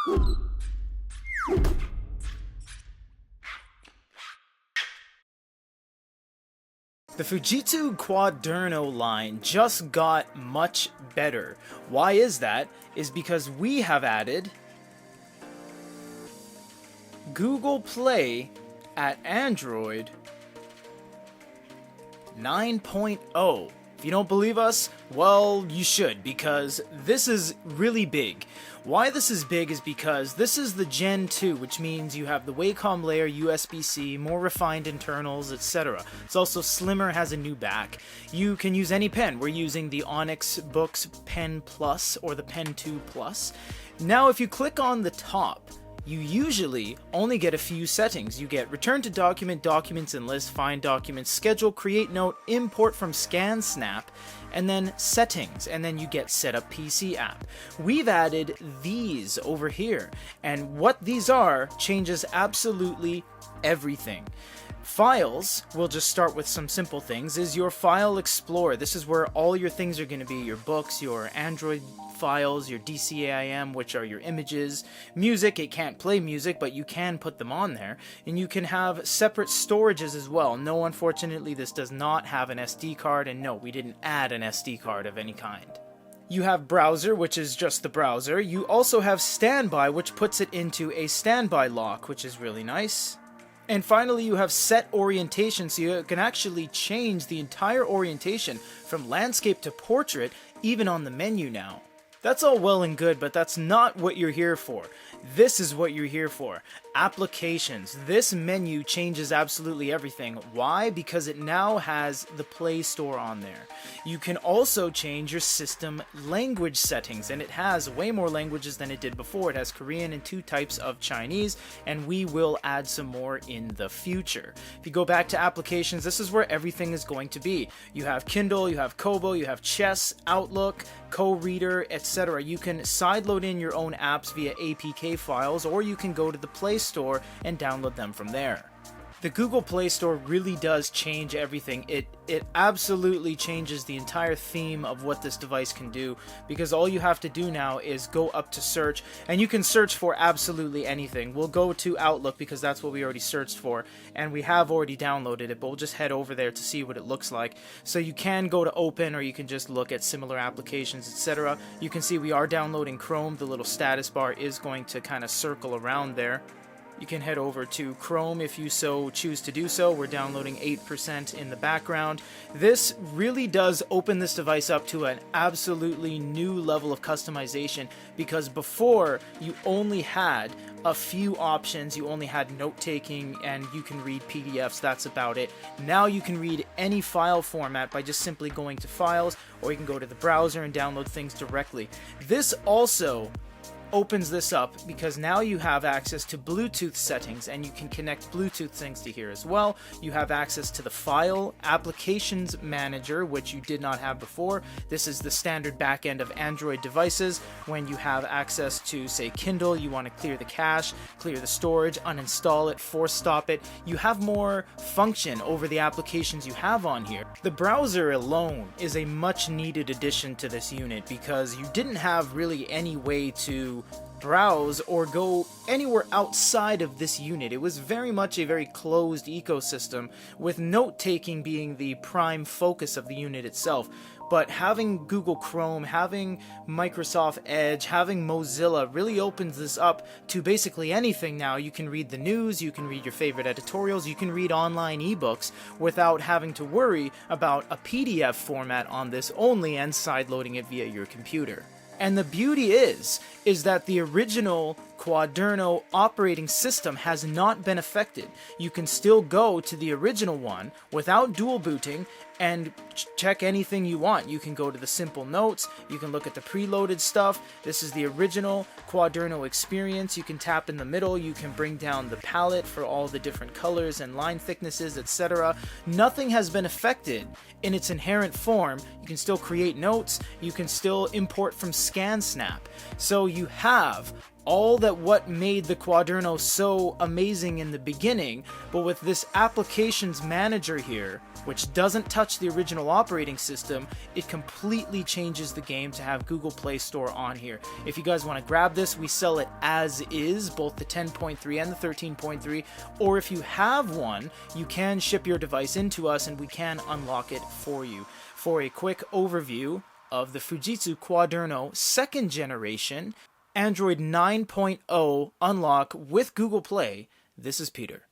The Fujitsu Quaderno line just got much better. Why is that? Is because we have added Google Play at Android 9.0. If you don't believe us, well, you should, because this is really big. Why this is big is because this is the Gen 2, which means you have the Wacom layer, USB-C, more refined internals, etc. It's also slimmer, has a new back. You can use any pen. We're using the Onyx Books Pen Plus or the Pen 2 Plus. Now, if you click on the top, you usually only get a few settings. You get return to document, documents and list, find documents, schedule, create note, import from ScanSnap, and then settings, and then you get set up PC app. We've added these over here, and what these are changes absolutely everything. Files, we'll just start with some simple things, is your File Explorer. This is where all your things are going to be, your books, your Android files, your DCAIM, which are your images. Music, it can't play music, but you can put them on there. And you can have separate storages as well. No, unfortunately, this does not have an SD card, and no, we didn't add an SD card of any kind. You have browser, which is just the browser. You also have standby, which puts it into a standby lock, which is really nice. And finally, you have set orientation, so you can actually change the entire orientation from landscape to portrait, even on the menu now. That's all well and good, but that's not what you're here for. This is what you're here for. Applications. This menu changes absolutely everything. Why? Because it now has the Play Store on there. You can also change your system language settings, and it has way more languages than it did before. It has Korean and 2 types of Chinese, and we will add some more in the future. If you go back to applications, this is where everything is going to be. You have Kindle, you have Kobo, you have Chess, Outlook, Co-Reader, etc. You can sideload in your own apps via APK files, or you can go to the Play Store and download them from there. The Google Play Store really does change everything. It absolutely changes the entire theme of what this device can do, because all you have to do now is go up to search, and you can search for absolutely anything. We'll go to Outlook because that's what we already searched for, and we have already downloaded it, but we'll just head over there to see what it looks like. So you can go to open, or you can just look at similar applications, etc. You can see we are downloading Chrome. The little status bar is going to kind of circle around there. You can head over to Chrome if you so choose to do so. We're downloading 8% in the background. This really does open this device up to an absolutely new level of customization, because before you only had a few options. You only had note-taking, and you can read PDFs, that's about it. Now you can read any file format by just simply going to Files, or you can go to the browser and download things directly. This also opens this up because now you have access to Bluetooth settings, and you can connect Bluetooth things to here as well. You have access to the File Applications Manager, which you did not have before. This is the standard backend of Android devices. When you have access to, say, Kindle, you want to clear the cache, clear the storage, uninstall it, force stop it. You have more function over the applications you have on here. The browser alone is a much needed addition to this unit, because you didn't have really any way to browse or go anywhere outside of this unit. It was very much a very closed ecosystem, with note-taking being the prime focus of the unit itself. But having Google Chrome, having Microsoft Edge, having Mozilla really opens this up to basically anything now. You can read the news, you can read your favorite editorials, you can read online ebooks without having to worry about a PDF format on this only and sideloading it via your computer. And the beauty is that the original Quaderno operating system has not been affected. You can still go to the original one without dual booting and check anything you want. You can go to the simple notes, you can look at the preloaded stuff. This is the original Quaderno experience. You can tap in the middle, you can bring down the palette for all the different colors and line thicknesses, etc. Nothing has been affected in its inherent form. You can still create notes, you can still import from ScanSnap. So you have all that what made the Quaderno so amazing in the beginning, but with this applications manager here, which doesn't touch touch the original operating system, it completely changes the game to have Google Play Store on here. If you guys want to grab this, we sell it as is, both the 10.3 and the 13.3, or if you have one, you can ship your device into us and we can unlock it for you. For a quick overview of the Fujitsu Quaderno 2nd generation Android 9.0 unlock with Google Play, this is Peter.